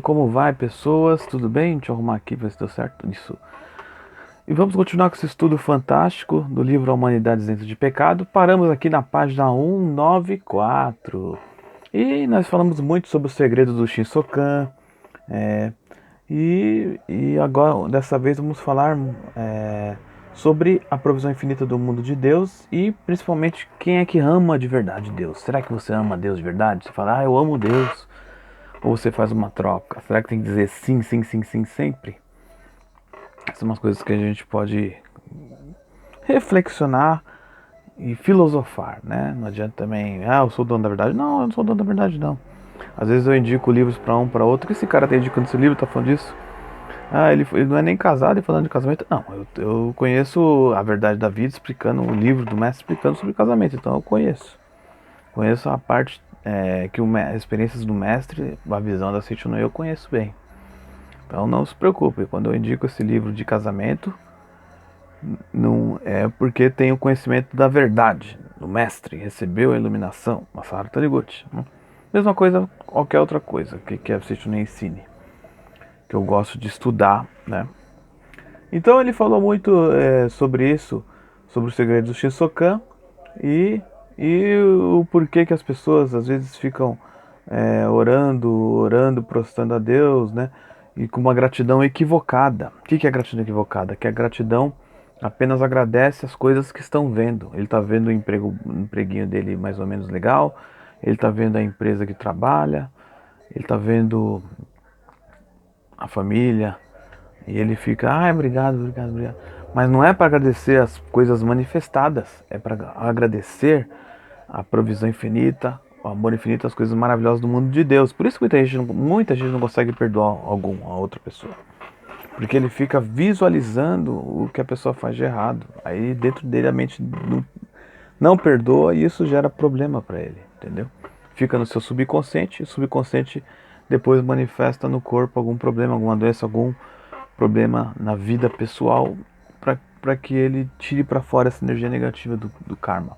Como vai, pessoas? Tudo bem? Deixa eu arrumar aqui ver se deu certo isso. E vamos continuar com esse estudo fantástico do livro A Humanidade Isenta de Pecado. Paramos aqui na página 194. E nós falamos muito sobre o segredo do Shinsokan. é, e agora, dessa vez, vamos falar sobre a provisão infinita do mundo de Deus e principalmente quem é que ama de verdade Deus. Será que você ama Deus de verdade? Você fala, eu amo Deus. Ou você faz uma troca? Será que tem que dizer sim, sim, sim, sim sempre? Essas são umas coisas que a gente pode reflexionar e filosofar, né? Não adianta também, eu sou o dono da verdade. Não, eu não sou o dono da verdade, não. Às vezes eu indico livros para um, para outro. O que esse cara tá indicando esse livro, tá falando disso? Ele não é nem casado e falando de casamento. Não, eu conheço a verdade da vida, explicando o livro do mestre explicando sobre casamento. Então eu conheço. Conheço a parte as experiências do mestre, a visão da Seichuno eu conheço bem. Então não se preocupe, quando eu indico esse livro de casamento, não é porque tem o conhecimento da verdade, do mestre, recebeu a iluminação, Masaharu Taniguchi. Mesma coisa, qualquer outra coisa que a Seichuno ensine, que eu gosto de estudar, né? Então ele falou muito sobre isso, sobre o segredo do Shinsokan e, e o porquê que as pessoas às vezes ficam orando, prostrando a Deus, né? E com uma gratidão equivocada. O que é gratidão equivocada? Que a gratidão apenas agradece as coisas que estão vendo. Ele está vendo o empreguinho dele mais ou menos legal, ele está vendo a empresa que trabalha, ele está vendo a família, e ele fica, obrigado, obrigado, obrigado. Mas não é para agradecer as coisas manifestadas, é para agradecer a provisão infinita, o amor infinito, as coisas maravilhosas do mundo de Deus. Por isso que muita gente não consegue perdoar a outra pessoa. Porque ele fica visualizando o que a pessoa faz de errado. Aí dentro dele a mente não perdoa e isso gera problema para ele, entendeu? Fica no seu subconsciente e o subconsciente depois manifesta no corpo algum problema, alguma doença, algum problema na vida pessoal para que ele tire para fora essa energia negativa do karma.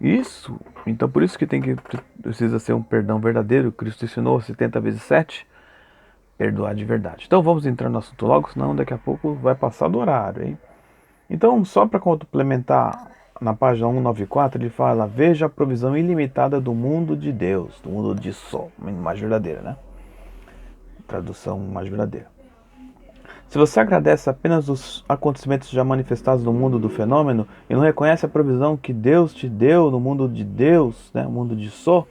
Isso, então por isso que precisa ser um perdão verdadeiro. Cristo ensinou 70 vezes 7, perdoar de verdade. Então vamos entrar no assunto logo, senão daqui a pouco vai passar do horário, hein? Então, só para complementar, na página 194 ele fala: veja a provisão ilimitada do mundo de Deus, do mundo de Sol, mais verdadeira, né? Tradução mais verdadeira. Se você agradece apenas os acontecimentos já manifestados no mundo do fenômeno e não reconhece a provisão que Deus te deu no mundo de Deus, né, o mundo de So,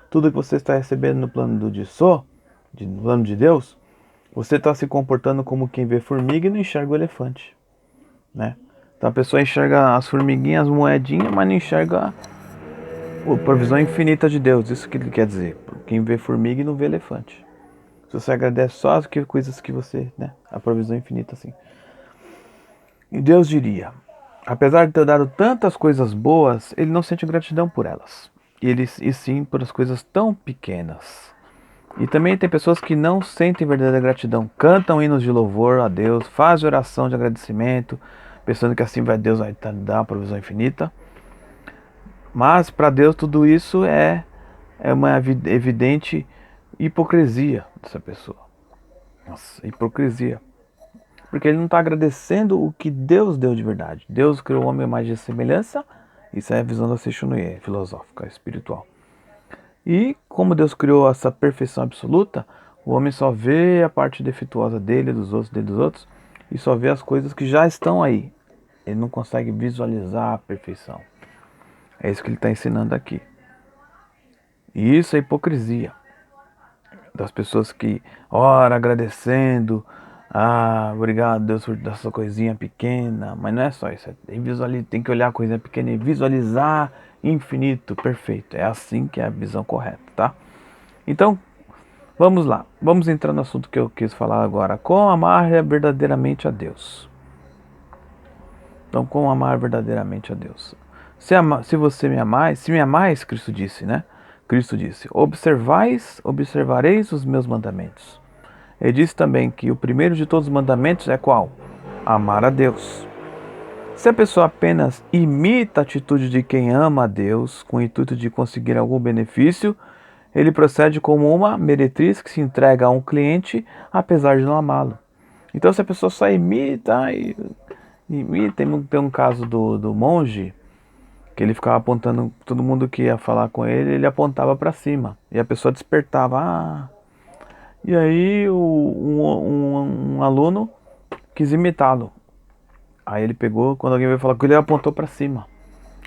tudo que você está recebendo no plano de So, no plano de Deus, você está se comportando como quem vê formiga e não enxerga o elefante, né? Então a pessoa enxerga as formiguinhas, as moedinhas, mas não enxerga a provisão infinita de Deus. Isso que ele quer dizer. Quem vê formiga e não vê elefante. Se você agradece só as coisas que você, né? A provisão infinita, assim. E Deus diria: apesar de ter dado tantas coisas boas, ele não sente gratidão por elas. E sim por as coisas tão pequenas. E também tem pessoas que não sentem verdadeira gratidão. Cantam hinos de louvor a Deus, fazem oração de agradecimento, pensando que assim Deus vai dar a provisão infinita. Mas para Deus tudo isso é uma evidente hipocrisia dessa pessoa. Nossa, hipocrisia. Porque ele não está agradecendo o que Deus deu de verdade. Deus criou o homem à imagem e semelhança. Isso é a visão da Seichunuye, filosófica, espiritual. E como Deus criou essa perfeição absoluta, o homem só vê a parte defeituosa dele, dos outros, e só vê as coisas que já estão aí. Ele não consegue visualizar a perfeição. É isso que ele está ensinando aqui. E isso é hipocrisia das pessoas que ora agradecendo, obrigado Deus por essa coisinha pequena, mas não é só isso, tem que olhar a coisinha pequena e visualizar infinito, perfeito. É assim que é a visão correta, tá? Então, vamos lá, vamos entrar no assunto que eu quis falar agora. Como amar verdadeiramente a Deus? Então, como amar verdadeiramente a Deus? Se você me amais, se me amais, Cristo disse, né? Cristo disse: observareis os meus mandamentos. Ele disse também que o primeiro de todos os mandamentos é qual? Amar a Deus. Se a pessoa apenas imita a atitude de quem ama a Deus, com o intuito de conseguir algum benefício, ele procede como uma meretriz que se entrega a um cliente apesar de não amá-lo. Então se a pessoa só imita, tem um caso do monge, que ele ficava apontando, todo mundo que ia falar com ele, ele apontava para cima, e a pessoa despertava, e aí um aluno quis imitá-lo. Aí ele pegou, quando alguém veio falar com ele, ele apontou para cima.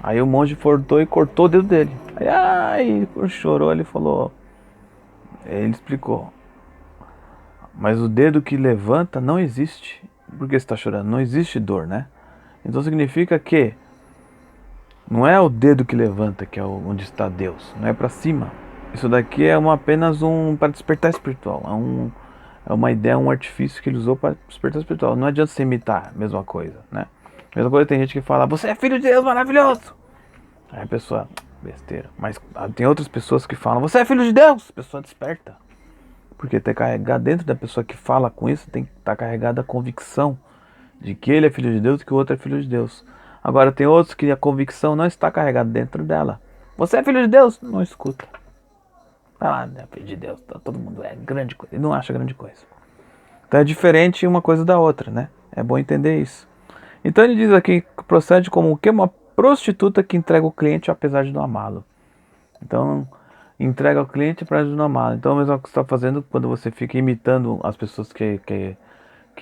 Aí o monge fortou e cortou o dedo dele. Aí chorou, ele falou, ele explicou, mas o dedo que levanta não existe. Por que você está chorando? Não existe dor, né? Então significa que não é o dedo que levanta que é onde está Deus, não é para cima. Isso daqui é apenas para despertar espiritual. É uma ideia, um artifício que ele usou para despertar espiritual. Não adianta você imitar a mesma coisa, né? A mesma coisa tem gente que fala, você é filho de Deus maravilhoso. Aí a pessoa, besteira. Mas tem outras pessoas que falam, você é filho de Deus. A pessoa desperta. Porque tem que carregar dentro da pessoa que fala com isso, tem que estar carregada a convicção de que ele é filho de Deus e que o outro é filho de Deus. Agora tem outros que a convicção não está carregada dentro dela. Você é filho de Deus? Não escuta. Vai lá, é filho de Deus. Todo mundo é grande coisa. Ele não acha grande coisa. Então é diferente uma coisa da outra, né? É bom entender isso. Então ele diz aqui que procede como o que? Uma prostituta que entrega o cliente apesar de não amá-lo. Então, entrega ao cliente apesar de não amá-lo. Então, é o mesmo que você está fazendo quando você fica imitando as pessoas que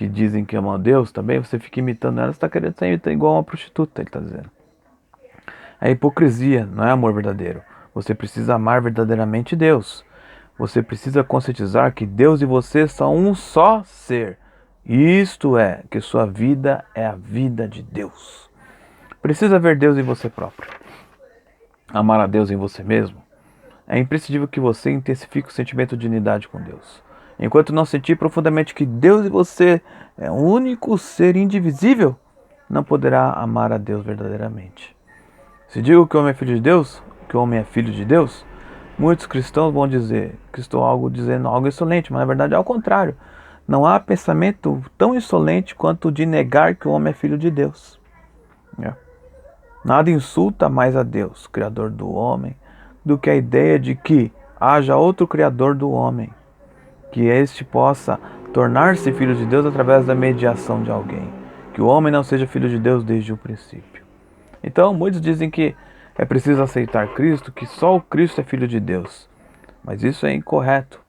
dizem que amam a Deus também, você fica imitando elas, você está querendo ser igual a uma prostituta, ele está dizendo. É hipocrisia, não é amor verdadeiro. Você precisa amar verdadeiramente Deus. Você precisa conscientizar que Deus e você são um só ser. Isto é, que sua vida é a vida de Deus. Precisa ver Deus em você próprio. Amar a Deus em você mesmo. É imprescindível que você intensifique o sentimento de unidade com Deus. Enquanto não sentir profundamente que Deus e você é um único ser indivisível, não poderá amar a Deus verdadeiramente. Se digo que o homem é filho de Deus, que o homem é filho de Deus, muitos cristãos vão dizer que estou dizendo algo insolente, mas na verdade é ao contrário. Não há pensamento tão insolente quanto o de negar que o homem é filho de Deus. Nada insulta mais a Deus, Criador do homem, do que a ideia de que haja outro Criador do homem, que este possa tornar-se filho de Deus através da mediação de alguém, que o homem não seja filho de Deus desde o princípio. Então, muitos dizem que é preciso aceitar Cristo, que só o Cristo é filho de Deus. Mas isso é incorreto.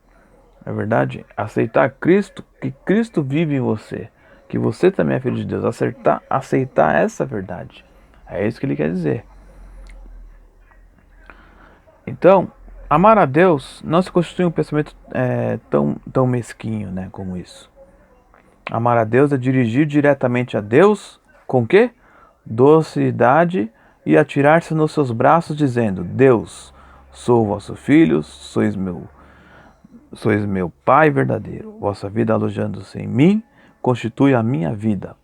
Na verdade, aceitar Cristo, que Cristo vive em você, que você também é filho de Deus. Aceitar essa verdade. É isso que ele quer dizer. Então, amar a Deus não se constitui um pensamento tão mesquinho, né, como isso. Amar a Deus é dirigir diretamente a Deus com quê? Docilidade e atirar-se nos seus braços dizendo, Deus, sou vosso filho, sois meu Pai verdadeiro. Vossa vida alojando-se em mim constitui a minha vida.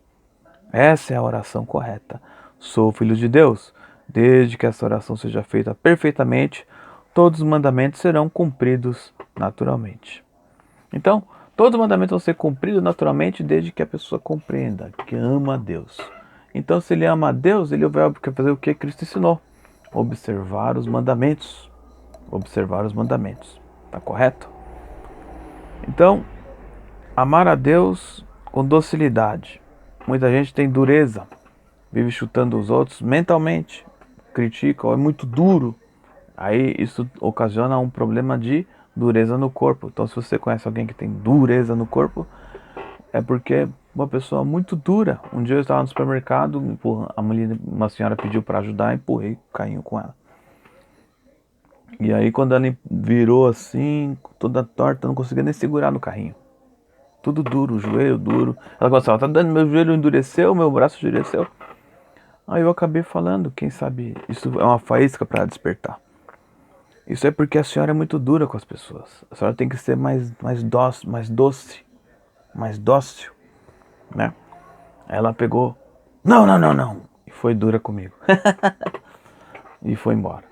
Essa é a oração correta. Sou filho de Deus. Desde que essa oração seja feita perfeitamente, todos os mandamentos serão cumpridos naturalmente. Então, todos os mandamentos vão ser cumpridos naturalmente desde que a pessoa compreenda que ama a Deus. Então, se ele ama a Deus, ele vai fazer o que Cristo ensinou. Observar os mandamentos. Observar os mandamentos. Tá correto? Então, amar a Deus com docilidade. Muita gente tem dureza. Vive chutando os outros mentalmente. Critica, é muito duro. Aí isso ocasiona um problema de dureza no corpo. Então, se você conhece alguém que tem dureza no corpo, é porque é uma pessoa muito dura. Um dia eu estava no supermercado, uma senhora pediu para ajudar, empurrei o carrinho com ela. E aí quando ela virou assim, toda torta, não conseguia nem segurar no carrinho. Tudo duro, o joelho duro. Ela começava, tá dando, meu joelho endureceu, meu braço endureceu. Aí eu acabei falando, quem sabe isso é uma faísca para despertar. Isso é porque a senhora é muito dura com as pessoas. A senhora tem que ser mais doce, né? Ela pegou, não, e foi dura comigo. E foi embora.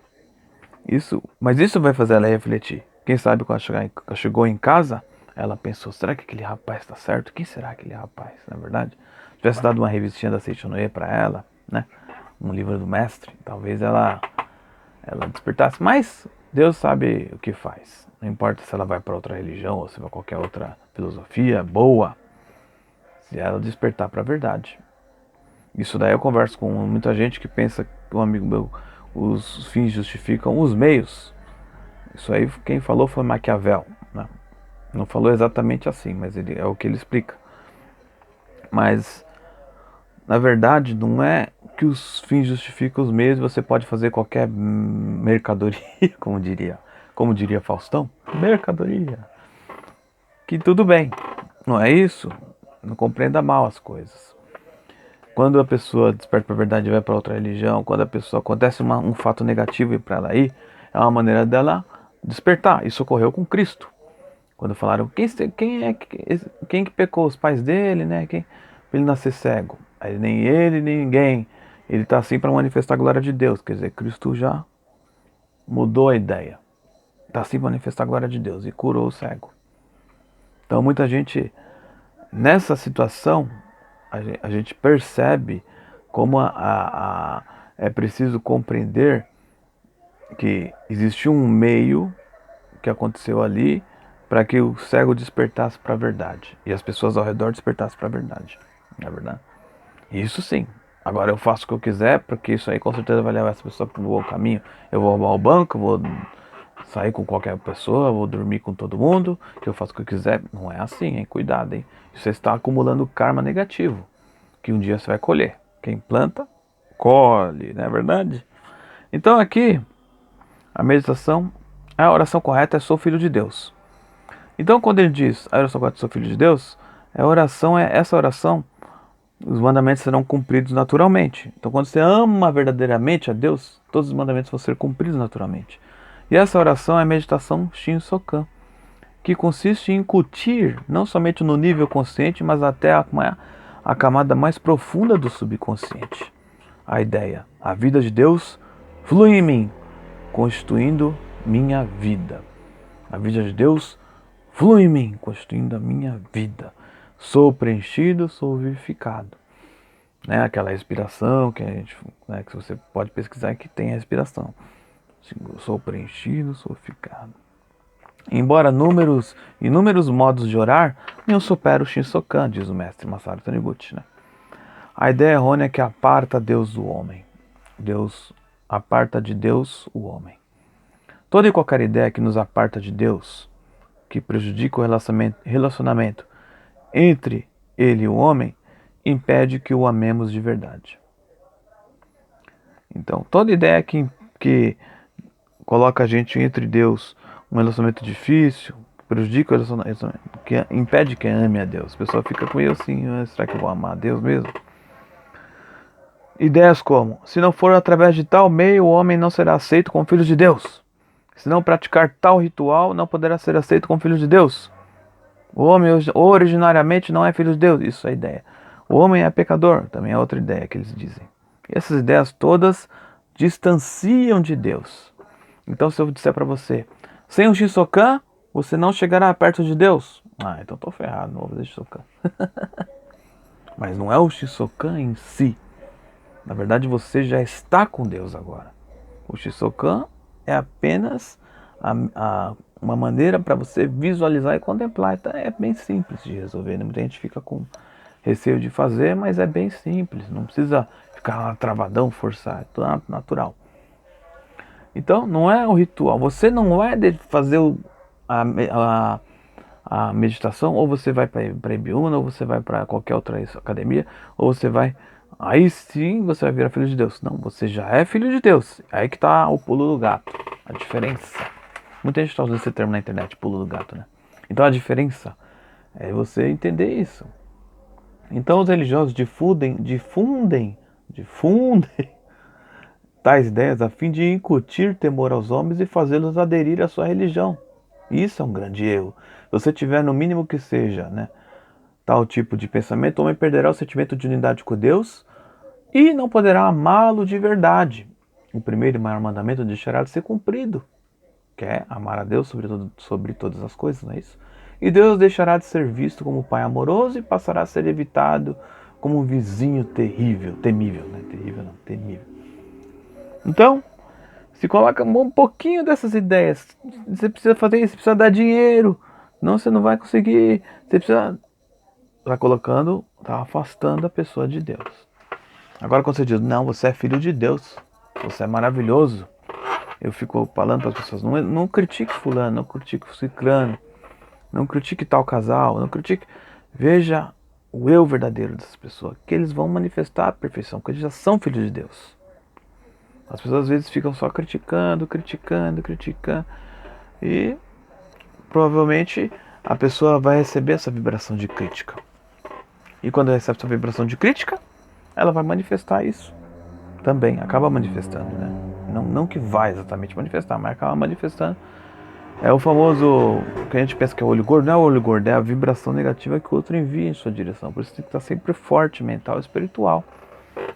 Mas isso vai fazer ela refletir. Quem sabe quando ela chegou em casa, ela pensou, será que aquele rapaz está certo? Quem será aquele rapaz, na verdade? Se tivesse dado uma revistinha da Seichonoye para ela, né? Um livro do mestre, talvez ela despertasse. Mas Deus sabe o que faz. Não importa se ela vai para outra religião ou se vai qualquer outra filosofia boa, se ela despertar para a verdade. Isso daí eu converso com muita gente que pensa, um amigo meu, os fins justificam os meios. Isso aí quem falou foi Maquiavel, né? Não falou exatamente assim, mas é o que ele explica. Mas, na verdade, não é que os fins justificam os meios, você pode fazer qualquer mercadoria, como diria Faustão, mercadoria. Que tudo bem, não é isso? Não compreenda mal as coisas. Quando a pessoa desperta para a verdade e vai para outra religião, quando a pessoa acontece um fato negativo para ela ir, é uma maneira dela despertar. Isso ocorreu com Cristo. Quando falaram, quem que pecou? Os pais dele, né? Quem, pra ele nascer cego? Aí nem ele, nem ninguém. Ele está assim para manifestar a glória de Deus. Quer dizer, Cristo já mudou a ideia. Está assim para manifestar a glória de Deus e curou o cego. Então muita gente, nessa situação, a gente percebe como é preciso compreender que existiu um meio que aconteceu ali para que o cego despertasse para a verdade e as pessoas ao redor despertassem para a verdade, não é verdade? Isso sim. Agora eu faço o que eu quiser, porque isso aí com certeza vai levar essa pessoa para um bom caminho. Eu vou roubar o banco, vou sair com qualquer pessoa, vou dormir com todo mundo, que eu faço o que eu quiser. Não é assim, hein? Cuidado, hein? Você está acumulando karma negativo, que um dia você vai colher. Quem planta, colhe, não é verdade? Então aqui, a meditação, a oração correta é sou filho de Deus. Então quando ele diz a oração correta é sou filho de Deus, essa oração, os mandamentos serão cumpridos naturalmente. Então quando você ama verdadeiramente a Deus, todos os mandamentos vão ser cumpridos naturalmente. E essa oração é a meditação Shin Sokan, que consiste em incutir, não somente no nível consciente, mas até a camada mais profunda do subconsciente. A ideia, a vida de Deus flui em mim, constituindo minha vida. A vida de Deus flui em mim, constituindo a minha vida. Sou preenchido, sou vivificado. Né? Aquela respiração que a gente, né, que você pode pesquisar que tem a respiração. Sou preenchido, sou vivificado. Embora inúmeros modos de orar, nenhum supera o Shinsokan, diz o mestre Masaru Taniguchi. Né? A ideia errônea é que aparta Deus do homem. Deus aparta de Deus o homem. Toda e qualquer ideia que nos aparta de Deus, que prejudica o relacionamento entre ele e o homem, impede que o amemos de verdade. Então, toda ideia que coloca a gente entre Deus, um relacionamento difícil, prejudica o relacionamento, que impede que ame a Deus. A pessoa fica com eu assim, será que eu vou amar a Deus mesmo? Ideias como, se não for através de tal meio, o homem não será aceito como filho de Deus. Se não praticar tal ritual, não poderá ser aceito como filho de Deus. O homem originariamente não é filho de Deus. Isso é a ideia. O homem é pecador. Também é outra ideia que eles dizem. E essas ideias todas distanciam de Deus. Então se eu disser para você, sem o Shinsokan, você não chegará perto de Deus. Ah, então estou ferrado, não vou fazer Shinsokan. Mas não é o Shinsokan em si. Na verdade você já está com Deus agora. O Shinsokan é apenas uma maneira para você visualizar e contemplar. Então é bem simples de resolver. Muita gente fica com receio de fazer, mas é bem simples. Não precisa ficar travadão, forçar. É tudo natural. Então não é o ritual. Você não vai fazer a meditação, ou você vai para Ibiúna, ou você vai para qualquer outra academia, ou você vai... Aí sim você vai virar filho de Deus. Não, você já é filho de Deus. Aí que está o pulo do gato. A diferença. Muita gente está usando esse termo na internet, pulo do gato, né? Então a diferença é você entender isso. Então os religiosos difundem tais ideias a fim de incutir temor aos homens e fazê-los aderir à sua religião. Isso é um grande erro. Se você tiver no mínimo que seja, né, tal tipo de pensamento, o homem perderá o sentimento de unidade com Deus e não poderá amá-lo de verdade. O primeiro e maior mandamento deixará de ser cumprido, que é amar a Deus sobre todas as coisas, não é isso? E Deus deixará de ser visto como pai amoroso e passará a ser evitado como um vizinho temível, né? Terrível não, temível. Então, Se coloca um pouquinho dessas ideias. Você precisa fazer isso, você precisa dar dinheiro. Não, você não vai conseguir. Você precisa. Tá colocando, tá afastando a pessoa de Deus. Agora quando você diz, não, você é filho de Deus. Você é maravilhoso. Eu fico falando para as pessoas, não critique fulano, não critique ciclano. Não critique tal casal, não critique. Veja o eu verdadeiro dessas pessoas, que eles vão manifestar a perfeição, porque eles já são filhos de Deus. As pessoas às vezes ficam só criticando, e provavelmente a pessoa vai receber essa vibração de crítica. E quando recebe essa vibração de crítica, ela vai manifestar isso também, acaba manifestando, né? Não que vai exatamente manifestar, mas acaba manifestando. É o famoso, que a gente pensa que é o olho gordo, não é o olho gordo, é a vibração negativa que o outro envia em sua direção. Por isso tem que estar sempre forte, mental e espiritual.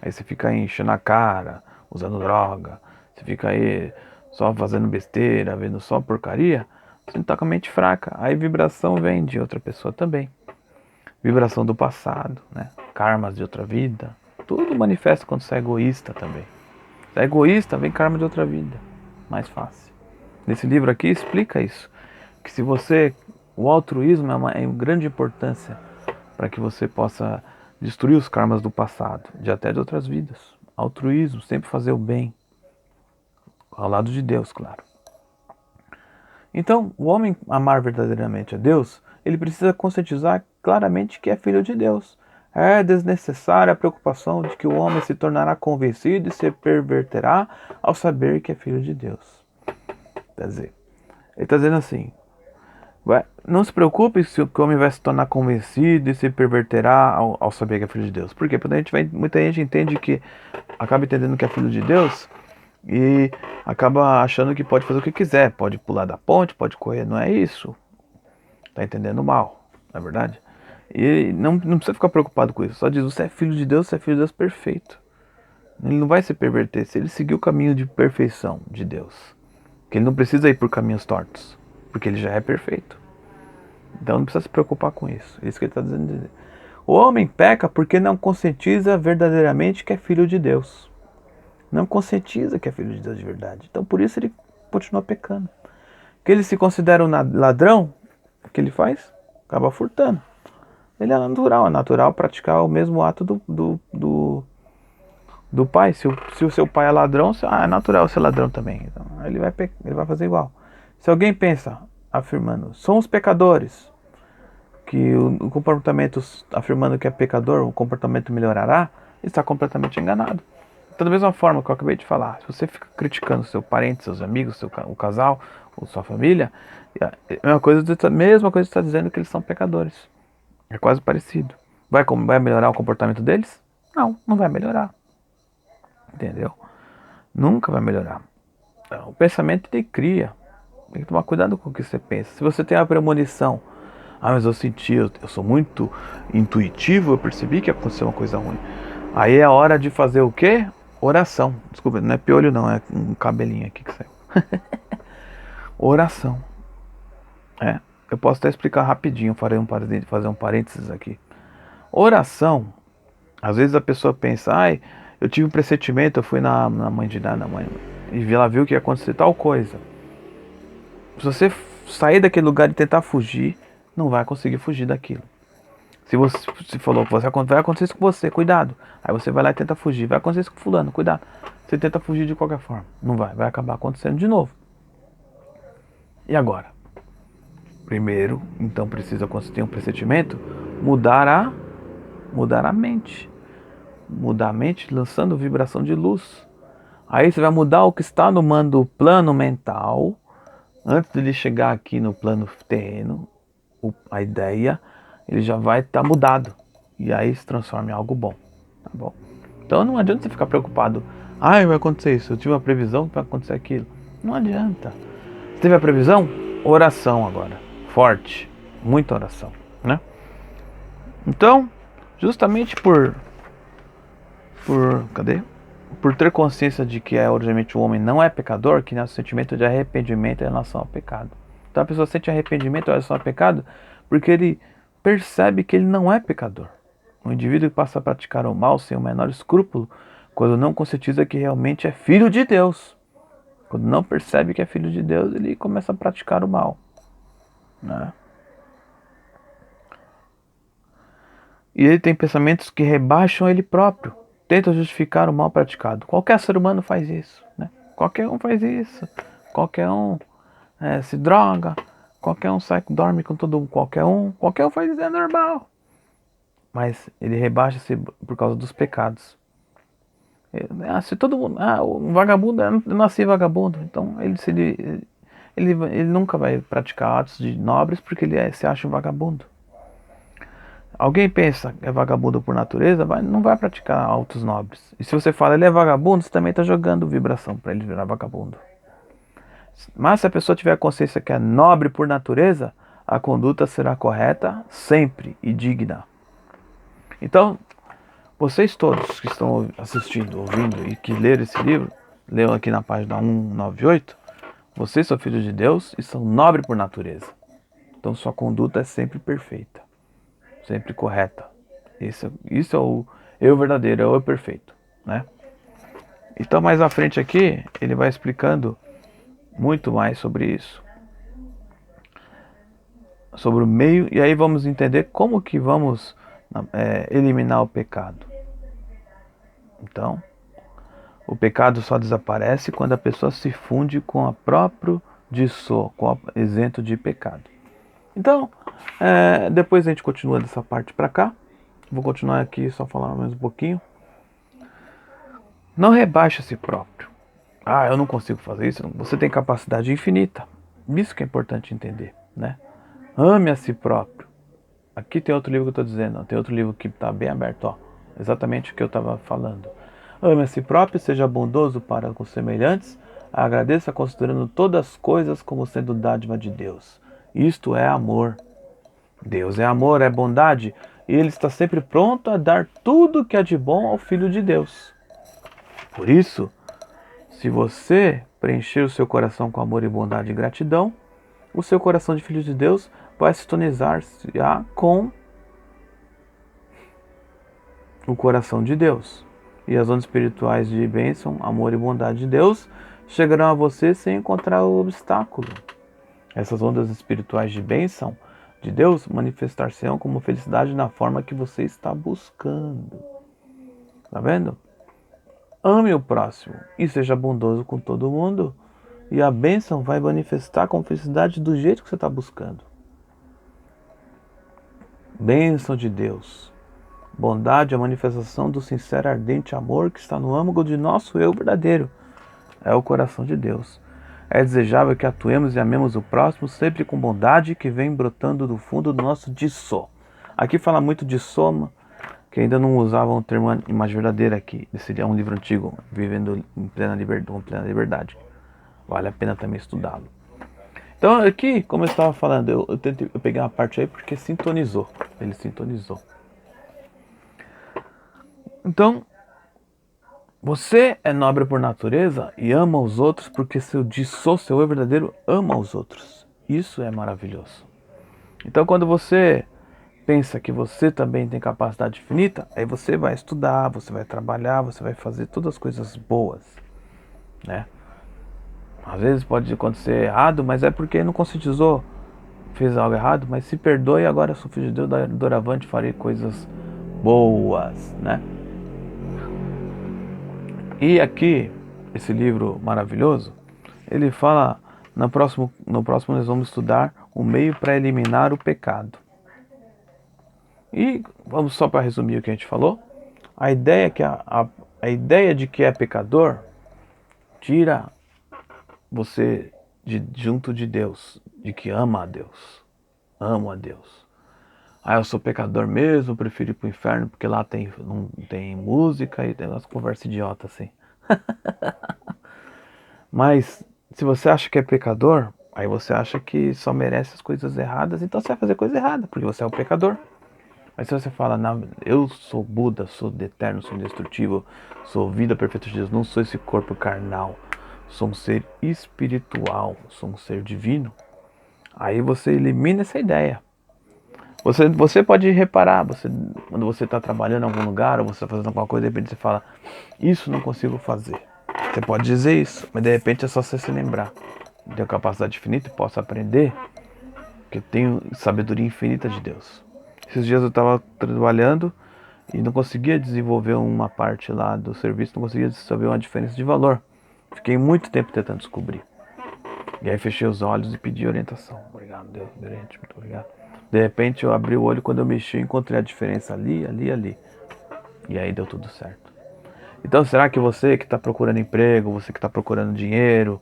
Aí você fica aí enchendo a cara, usando droga, você fica aí só fazendo besteira, vendo só porcaria, você não tá com a mente fraca. Aí vibração vem de outra pessoa também. Vibração do passado, né? Karmas de outra vida. Tudo manifesta quando você é egoísta também. Se é egoísta, vem karma de outra vida. Mais fácil. Nesse livro aqui explica isso, que se você, o altruísmo é de grande importância para que você possa destruir os karmas do passado, até de outras vidas. Altruísmo, sempre fazer o bem, ao lado de Deus, claro. Então, o homem amar verdadeiramente a Deus, ele precisa conscientizar claramente que é filho de Deus. É desnecessária a preocupação de que o homem se tornará convencido e se perverterá ao saber que é filho de Deus. Quer dizer, ele está dizendo assim, não se preocupe se o homem vai se tornar convencido e se perverterá ao saber que é filho de Deus. Por quê? Porque muita gente entende que, acaba entendendo que é filho de Deus e acaba achando que pode fazer o que quiser. Pode pular da ponte, pode correr, não é isso. Está entendendo mal, não é verdade? E não precisa ficar preocupado com isso. Só diz, você é filho de Deus perfeito. Ele não vai se perverter se ele seguir o caminho de perfeição de Deus. Que ele não precisa ir por caminhos tortos, porque ele já é perfeito. Então não precisa se preocupar com isso. É isso que ele está dizendo. O homem peca porque não conscientiza verdadeiramente que é filho de Deus. Não conscientiza que é filho de Deus de verdade. Então por isso ele continua pecando. Que ele se considera um ladrão, o que ele faz? Acaba furtando. Ele é natural praticar o mesmo ato do pai. Se o seu pai é ladrão, é natural ser ladrão também. Então, ele vai fazer igual. Se alguém pensa, afirmando, somos pecadores, que o comportamento afirmando que é pecador, o comportamento melhorará, está completamente enganado. Então, da mesma forma que eu acabei de falar, se você fica criticando seu parente, seus amigos, o casal, ou sua família, a mesma coisa está dizendo que eles são pecadores. É quase parecido. Vai melhorar o comportamento deles? Não vai melhorar. Entendeu? Nunca vai melhorar. O pensamento te cria. Tem que tomar cuidado com o que você pensa. Se você tem uma premonição, mas eu senti, eu sou muito intuitivo, eu percebi que aconteceu uma coisa ruim. Aí é a hora de fazer o quê? Oração. Desculpa, não é piolho não, é um cabelinho aqui que saiu. Oração. Eu posso até explicar rapidinho, fazer um parênteses aqui. Oração, às vezes a pessoa pensa, eu tive um pressentimento, eu fui na mãe de nada, e ela viu que ia acontecer tal coisa. Se você sair daquele lugar e tentar fugir, não vai conseguir fugir daquilo. Se falou que vai acontecer isso com você, cuidado. Aí você vai lá e tenta fugir, vai acontecer isso com fulano, cuidado. Você tenta fugir de qualquer forma, não vai acabar acontecendo de novo. E agora? Primeiro, então precisa, quando você tem um pressentimento, mudar a mente. Mudar a mente lançando vibração de luz. Aí você vai mudar o que está no plano mental. Antes de ele chegar aqui no plano terreno, a ideia, ele já vai estar mudado. E aí se transforma em algo bom. Tá bom? Então não adianta você ficar preocupado. Vai acontecer isso. Eu tive uma previsão que vai acontecer aquilo. Não adianta. Você teve a previsão? Oração agora. Forte. Muita oração. Né? Então, justamente por ter consciência de que originalmente o homem não é pecador, que nasce o sentimento de arrependimento em relação ao pecado. Então a pessoa sente arrependimento em relação ao pecado porque ele percebe que ele não é pecador. O indivíduo que passa a praticar o mal sem o menor escrúpulo, quando não conscientiza que realmente é filho de Deus. Quando não percebe que é filho de Deus, ele começa a praticar o mal, né? E ele tem pensamentos que rebaixam ele próprio, tenta justificar o mal praticado. Qualquer ser humano faz isso, né? Qualquer um faz isso. Qualquer um se droga. Qualquer um dorme com todo mundo. Qualquer um faz isso, é normal. Mas ele rebaixa-se por causa dos pecados. Se todo mundo, um vagabundo, eu nasci vagabundo, então ele nunca vai praticar atos de nobres porque ele se acha um vagabundo. Alguém pensa que é vagabundo por natureza, não vai praticar atos nobres. E se você fala ele é vagabundo, você também está jogando vibração para ele virar vagabundo. Mas se a pessoa tiver a consciência que é nobre por natureza, a conduta será correta sempre e digna. Então, vocês todos que estão assistindo, ouvindo e que leram esse livro, leiam aqui na página 198, vocês são filhos de Deus e são nobres por natureza. Então sua conduta é sempre perfeita, sempre correta. Isso é o eu verdadeiro, é o eu perfeito, né? Então mais à frente aqui, ele vai explicando muito mais sobre isso. Sobre o meio, e aí vamos entender como que vamos eliminar o pecado. Então, o pecado só desaparece quando a pessoa se funde com a próprio disso, com o isento de pecado. Então, depois a gente continua dessa parte para cá. Vou continuar aqui, só falar mais um pouquinho. Não rebaixe a si próprio. Eu não consigo fazer isso. Você tem capacidade infinita. Isso que é importante entender, né? Ame a si próprio. Aqui tem outro livro que eu estou dizendo. Tem outro livro que está bem aberto. Ó, exatamente o que eu estava falando. Ame a si próprio, seja bondoso para com os semelhantes. Agradeça considerando todas as coisas como sendo dádiva de Deus. Isto é amor. Deus é amor, é bondade. E Ele está sempre pronto a dar tudo que há de bom ao Filho de Deus. Por isso, se você preencher o seu coração com amor e bondade e gratidão, o seu coração de Filho de Deus vai sintonizar-se com o coração de Deus. E as ondas espirituais de bênção, amor e bondade de Deus chegarão a você sem encontrar o obstáculo. Essas ondas espirituais de bênção de Deus manifestar-se-ão como felicidade na forma que você está buscando. Tá vendo? Ame o próximo e seja bondoso com todo mundo. E a bênção vai manifestar com felicidade do jeito que você está buscando. Bênção de Deus. Bondade é a manifestação do sincero ardente amor que está no âmago de nosso eu verdadeiro. É o coração de Deus. É desejável que atuemos e amemos o próximo sempre com bondade que vem brotando do fundo do nosso disso. Aqui fala muito de soma, que ainda não usavam o termo imagem verdadeira aqui. Esse é um livro antigo, Vivendo em plena liberdade. Vale a pena também estudá-lo. Então aqui, como eu estava falando, eu peguei uma parte aí porque sintonizou. Ele sintonizou. Então, você é nobre por natureza e ama os outros porque seu eu verdadeiro ama os outros. Isso é maravilhoso. Então quando você pensa que você também tem capacidade infinita, aí você vai estudar, você vai trabalhar, você vai fazer todas as coisas boas, né? Às vezes pode acontecer errado, mas é porque não conscientizou, fez algo errado, mas se perdoe e agora sou filho de Deus, doravante farei coisas boas, né? E aqui, esse livro maravilhoso, ele fala, no próximo nós vamos estudar o meio para eliminar o pecado. E vamos só para resumir o que a gente falou. A ideia, que a ideia de que é pecador tira você junto de Deus, de que ama a Deus. Amo a Deus. Eu sou pecador mesmo, prefiro ir pro inferno porque lá não tem música e tem umas conversas idiotas assim. Mas se você acha que é pecador, aí você acha que só merece as coisas erradas, então você vai fazer coisa errada, porque você é um pecador. Mas se você fala, não, eu sou Buda, sou eterno, sou indestrutível, sou vida perfeita de Deus, não sou esse corpo carnal, sou um ser espiritual, sou um ser divino, aí você elimina essa ideia. Você pode reparar, quando você está trabalhando em algum lugar, ou você está fazendo alguma coisa, de repente você fala, isso não consigo fazer. Você pode dizer isso, mas de repente é só você se lembrar. Tenho capacidade infinita e posso aprender, porque eu tenho sabedoria infinita de Deus. Esses dias eu estava trabalhando e não conseguia desenvolver uma parte lá do serviço, não conseguia saber uma diferença de valor. Fiquei muito tempo tentando descobrir. E aí fechei os olhos e pedi orientação. Obrigado, Deus, muito obrigado. De repente eu abri o olho, quando eu mexi, eu encontrei a diferença ali, ali, ali. E aí deu tudo certo. Então será que você que está procurando emprego, você que está procurando dinheiro,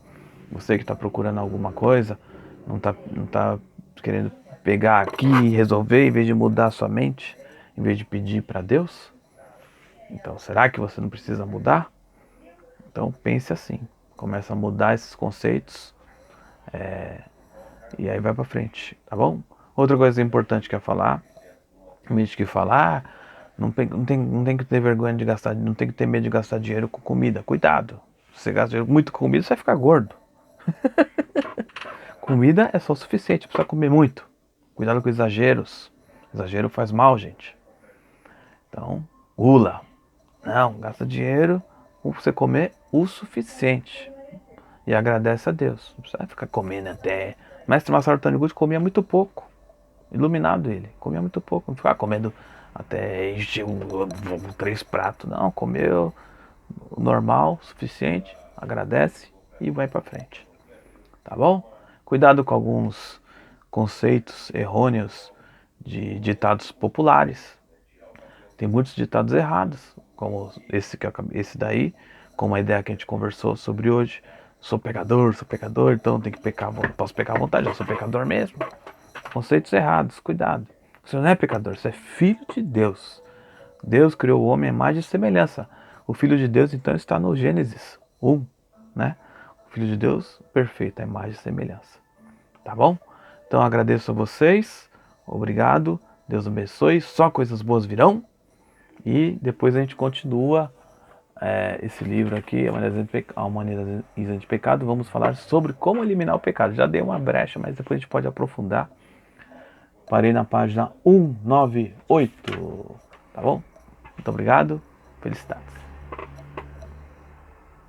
você que está procurando alguma coisa, não tá querendo pegar aqui e resolver em vez de mudar a sua mente, em vez de pedir para Deus? Então será que você não precisa mudar? Então pense assim, começa a mudar esses conceitos e aí vai para frente, tá bom? Outra coisa importante que é falar, tem gente que fala, não tem que ter vergonha de gastar, não tem que ter medo de gastar dinheiro com comida. Cuidado, se você gasta dinheiro muito com comida, você vai ficar gordo. Comida é só o suficiente, precisa comer muito. Cuidado com exageros. Exagero faz mal, gente. Então, gula. Não, gasta dinheiro com você comer o suficiente. E agradece a Deus. Não precisa ficar comendo até. Mestre Masaru Taniguchi comia muito pouco. Iluminado ele. Comia muito pouco. Não ficava comendo até encher 3 pratos. Não, comeu o normal, o suficiente. Agradece e vai pra frente. Tá bom? Cuidado com alguns conceitos errôneos de ditados populares. Tem muitos ditados errados, como esse daí, como a ideia que a gente conversou sobre hoje. Sou pecador, então tem que pecar, posso pecar à vontade, eu sou pecador mesmo. Conceitos errados, cuidado. Você não é pecador, você é filho de Deus. Deus criou o homem à imagem e semelhança. O filho de Deus então está no Gênesis 1, né? O filho de Deus, perfeito, a imagem e semelhança. Tá bom? Então agradeço a vocês, obrigado, Deus abençoe, só coisas boas virão. E depois a gente continua esse livro aqui, A Humanidade Isenta de Pecado. Vamos falar sobre como eliminar o pecado. Já dei uma brecha, mas depois a gente pode aprofundar. Parei na página 198, tá bom? Muito obrigado, felicidades.